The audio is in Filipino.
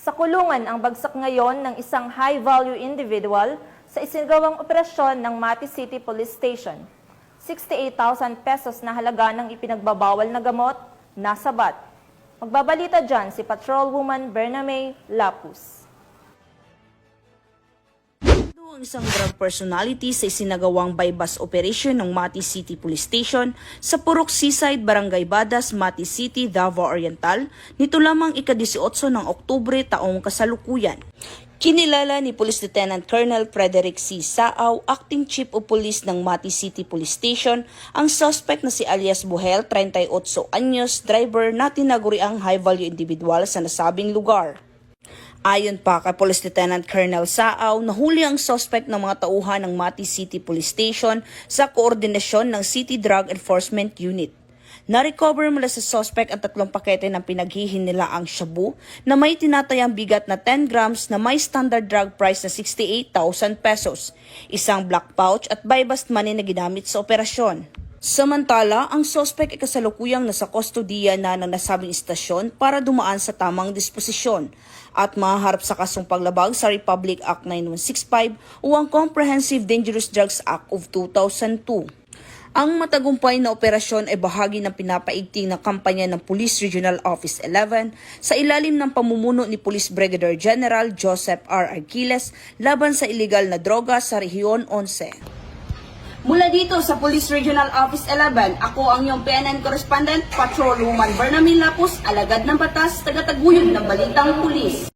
Sa kulungan ang bagsak ngayon ng isang high-value individual sa isinagawang operasyon ng Mati City Police Station. 68,000 pesos na halaga ng ipinagbabawal na gamot, nasabat. Magbabalita dyan si Patrolwoman Bername Lapus. Ang isang drug personality sa isinagawang bypass operation ng Mati City Police Station sa Purok Seaside, Barangay Badas, Mati City, Davao Oriental, nito lamang ika-18 ng Oktubre taong kasalukuyan. Kinilala ni Police Lieutenant Colonel Frederick C. Saaw, Acting Chief of Police ng Mati City Police Station, ang suspect na si alias Buhel, 38 anyos, driver na tinaguriang high-value individual sa nasabing lugar. Ayon pa kay Police Lieutenant Colonel Saaw, nahuli ang suspect ng mga tauhan ng Mati City Police Station sa koordinasyon ng City Drug Enforcement Unit. Na-recover mula sa suspect ang 3 pakete ng pinaghihinalaang shabu na may tinatayang bigat na 10 grams na may standard drug price na 68,000 pesos, isang black pouch at buy-bust money na ginamit sa operasyon. Samantala, ang suspect ay kasalukuyang nasa kustodiya na ng nasabing istasyon para dumaan sa tamang disposisyon at mahaharap sa kasong paglabag sa Republic Act 9165 o ang Comprehensive Dangerous Drugs Act of 2002. Ang matagumpay na operasyon ay bahagi ng pinapaigting na kampanya ng Police Regional Office 11 sa ilalim ng pamumuno ni Police Brigadier General Joseph R. Arquiles laban sa ilegal na droga sa Rehiyon 11. Mula dito sa Police Regional Office 11, ako ang iyong PNN Correspondent, Patrolwoman Bername Lapus, alagad ng batas, tagataguyod ng Balitang Pulis.